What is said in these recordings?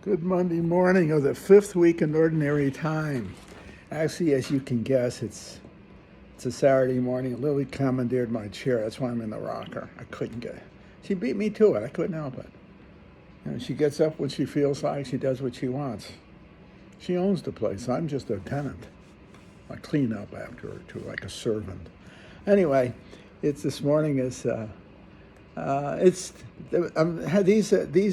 Good Monday morning of the fifth week in Ordinary Time. Actually, as you can guess, it's a Saturday morning. Lily commandeered my chair. That's why I'm in the rocker. I couldn't get it. She beat me to it. I couldn't help it. She gets up when she feels like. She does what she wants. She owns the place. I'm just a tenant. I clean up after her too, like a servant. Anyway, this morning is. These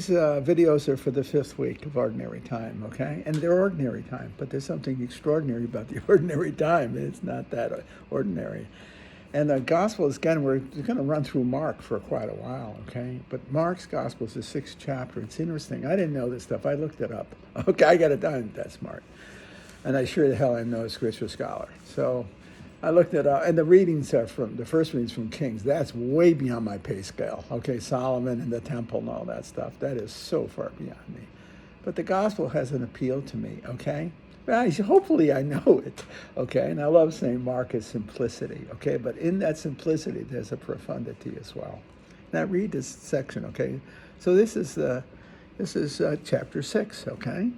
videos are for the fifth week of Ordinary Time, okay? And they're ordinary time, but there's something extraordinary about the ordinary time. It's not that ordinary. And the Gospel is, again, we're going to run through Mark for quite a while, okay? But Mark's Gospel is the sixth chapter. It's interesting. I didn't know this stuff. I looked it up. Okay, I got it done. That's smart. And I sure the hell am no scripture scholar. So I looked it up, and the readings are the first readings from Kings. That's way beyond my pay scale. Okay, Solomon and the temple and all that stuff. That is so far beyond me. But the gospel has an appeal to me, okay? Well, hopefully I know it, okay? And I love saying Mark is simplicity, okay? But in that simplicity, there's a profundity as well. Now read this section, okay? So this is chapter 6, okay?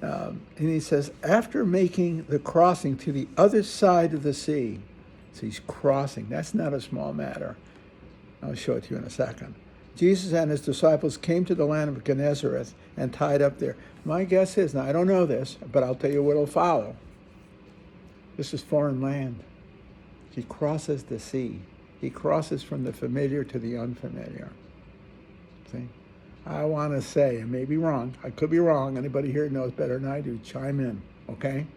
And he says, after making the crossing to the other side of the sea, so he's crossing. That's not a small matter. I'll show it to you in a second. Jesus and his disciples came to the land of Gennesaret and tied up there. My guess is, now I don't know this, but I'll tell you what will follow. This is foreign land. He crosses the sea. He crosses from the familiar to the unfamiliar. See? I want to say, I may be wrong, I could be wrong, anybody here knows better than I do, chime in, okay?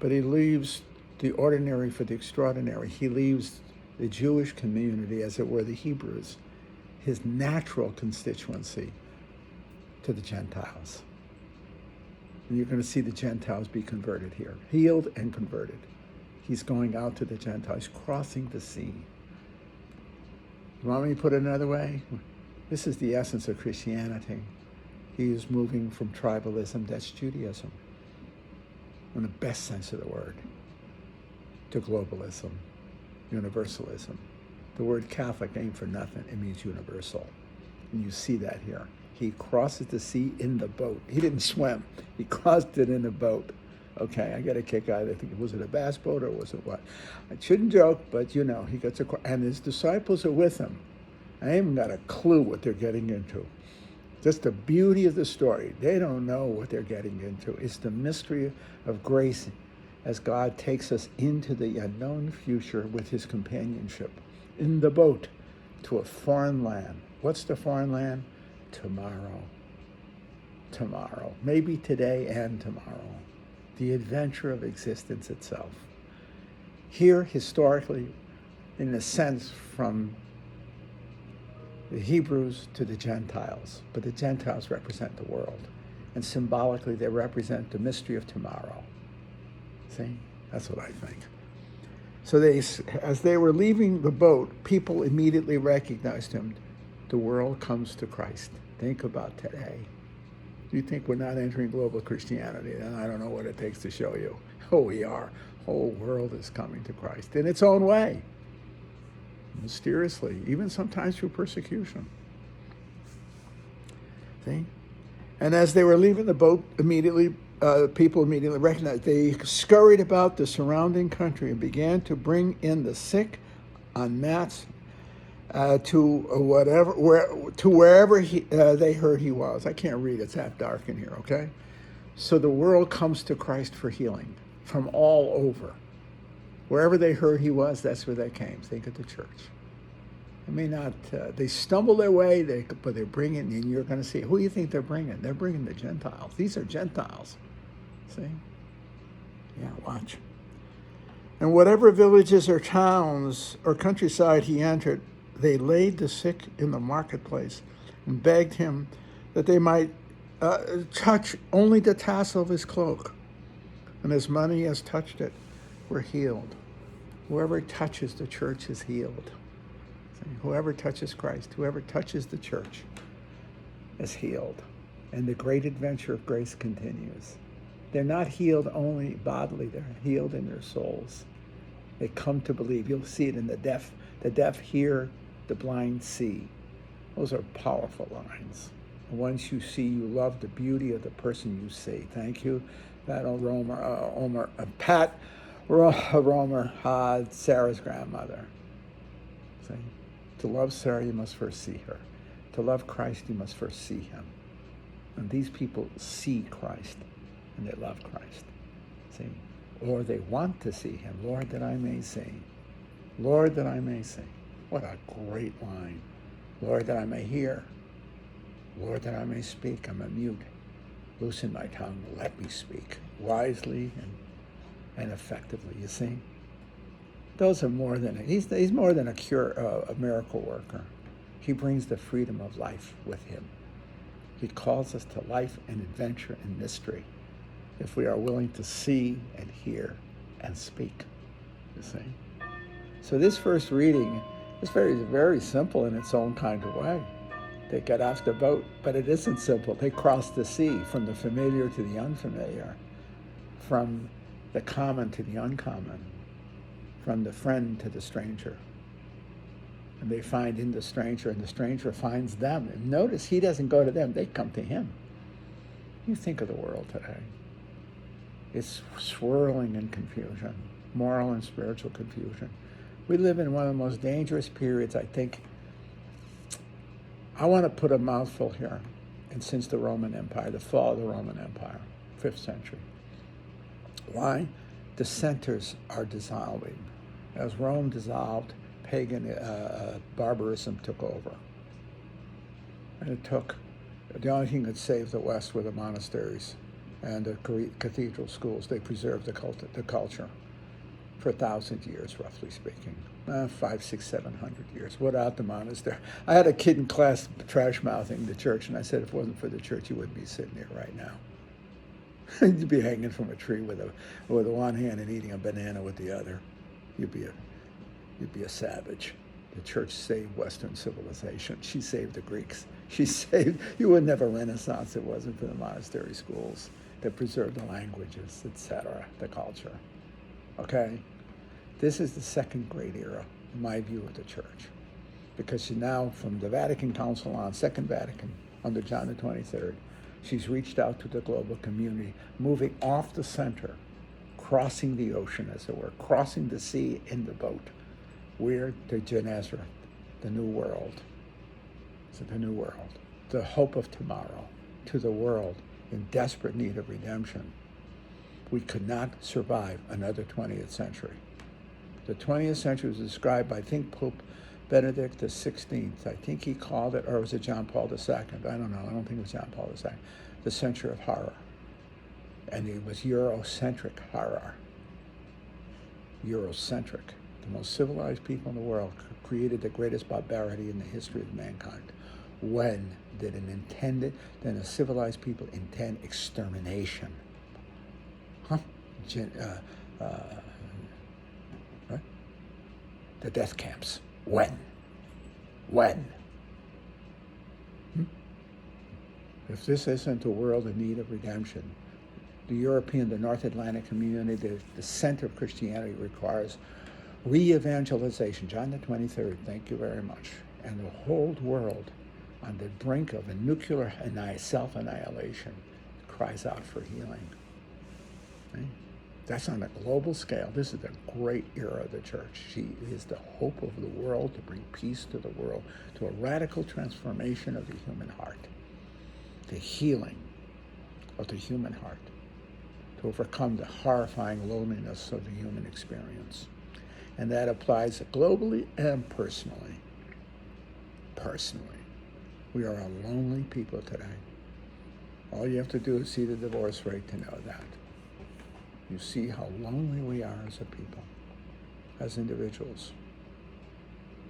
But he leaves the ordinary for the extraordinary. He leaves the Jewish community, as it were, the Hebrews, his natural constituency, to the Gentiles. And you're going to see the Gentiles be converted here, healed and converted. He's going out to the Gentiles, crossing the sea. You want me to put it another way? This is the essence of Christianity. He is moving from tribalism, that's Judaism, in the best sense of the word, to globalism, universalism. The word Catholic ain't for nothing. It means universal. And you see that here. He crosses the sea in the boat. He didn't swim. He crossed it in a boat. Okay, I got a kick out of it. Was it a bass boat or was it what? I shouldn't joke, but he gets across. And his disciples are with him. I ain't got a clue what they're getting into. Just the beauty of the story. They don't know what they're getting into. It's the mystery of grace as God takes us into the unknown future with his companionship in the boat to a foreign land. What's the foreign land? Tomorrow. Tomorrow. Maybe today and tomorrow. The adventure of existence itself. Here, historically, in a sense, from the Hebrews to the Gentiles, but the Gentiles represent the world. And symbolically, they represent the mystery of tomorrow. See? That's what I think. So as they were leaving the boat, people immediately recognized him. The world comes to Christ. Think about today. You think we're not entering global Christianity, then I don't know what it takes to show you. Oh, we are. The whole world is coming to Christ in its own way. Mysteriously, even sometimes through persecution. See? And as they were leaving the boat, people immediately recognized. They scurried about the surrounding country and began to bring in the sick on mats to wherever they heard he was. I can't read; it's half dark in here. Okay, so the world comes to Christ for healing from all over. Wherever they heard he was, that's where they came. Think of the church. They may not, they stumble their way, but they're bringing, and you're going to see, who do you think they're bringing? They're bringing the Gentiles. These are Gentiles. See? Yeah, watch. And whatever villages or towns or countryside he entered, they laid the sick in the marketplace and begged him that they might touch only the tassel of his cloak. And as many as touched it were healed. Whoever touches the church is healed. Whoever touches Christ, whoever touches the church is healed. And the great adventure of grace continues. They're not healed only bodily, they're healed in their souls. They come to believe. You'll see it in the deaf hear, the blind see. Those are powerful lines. And once you see, you love the beauty of the person you see. Thank you, Pat Pat Romer, Sarah's grandmother. See, to love Sarah, you must first see her. To love Christ, you must first see him. And these people see Christ, and they love Christ. See, or they want to see him. Lord, that I may see. Lord, that I may see. What a great line. Lord, that I may hear. Lord, that I may speak. I'm a mute. Loosen my tongue. Let me speak wisely and effectively. You see? Those are more than, he's more than a miracle worker. He brings the freedom of life with him. He calls us to life and adventure and mystery if we are willing to see and hear and speak. You see? So this first reading is very, very simple in its own kind of way. They get off the boat, but it isn't simple. They cross the sea from the familiar to the unfamiliar, from the common to the uncommon, from the friend to the stranger. And they find in the stranger, and the stranger finds them. And notice he doesn't go to them, they come to him. You think of the world today. It's swirling in confusion, moral and spiritual confusion. We live in one of the most dangerous periods, I think. I want to put a mouthful here. And since the Roman Empire, the fall of the Roman Empire, 5th century. Why? The centers are dissolving. As Rome dissolved, pagan barbarism took over. And the only thing that saved the West were the monasteries and the cathedral schools. They preserved the culture for 1,000 years, roughly speaking. 500, 600, 700 years without the monastery. I had a kid in class trash-mouthing the church, and I said if it wasn't for the church, you wouldn't be sitting here right now. You'd be hanging from a tree with one hand and eating a banana with the other. You'd be a savage. The church saved Western civilization. She saved the Greeks. You wouldn't have a Renaissance if it wasn't for the monastery schools that preserved the languages, etc., the culture. Okay? This is the second great era, in my view, of the church. Because she now, from the Vatican Council on, Second Vatican, under John the 23rd, she's reached out to the global community, moving off the center, crossing the ocean, as it were, crossing the sea in the boat. We're to Gennesaret, the new world. So the new world, the hope of tomorrow, to the world in desperate need of redemption. We could not survive another 20th century. The 20th century was described by, I think, Pope Benedict XVI. I think he called it, or was it John Paul II? I don't know. I don't think it was John Paul II. The century of horror. And it was Eurocentric horror. Eurocentric. The most civilized people in the world created the greatest barbarity in the history of mankind. When did a civilized people intend extermination? Right? The death camps. When? If this isn't a world in need of redemption, the North Atlantic community, the center of Christianity requires re-evangelization. John the 23rd, thank you very much. And the whole world on the brink of a nuclear self-annihilation cries out for healing. Right? That's on a global scale. This is the great era of the church. She is the hope of the world to bring peace to the world, to a radical transformation of the human heart, the healing of the human heart, to overcome the horrifying loneliness of the human experience. And that applies globally and personally. Personally. We are a lonely people today. All you have to do is see the divorce rate to know that. You see how lonely we are as a people, as individuals.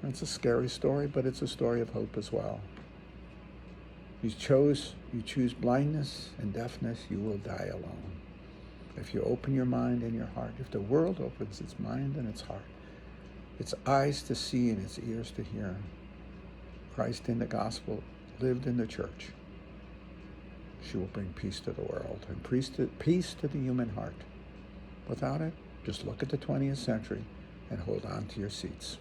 It's a scary story, but it's a story of hope as well. You choose blindness and deafness, you will die alone. If you open your mind and your heart, if the world opens its mind and its heart, its eyes to see and its ears to hear, Christ in the gospel lived in the church. She will bring peace to the world and peace to the human heart. Without it, just look at the 20th century and hold on to your seats.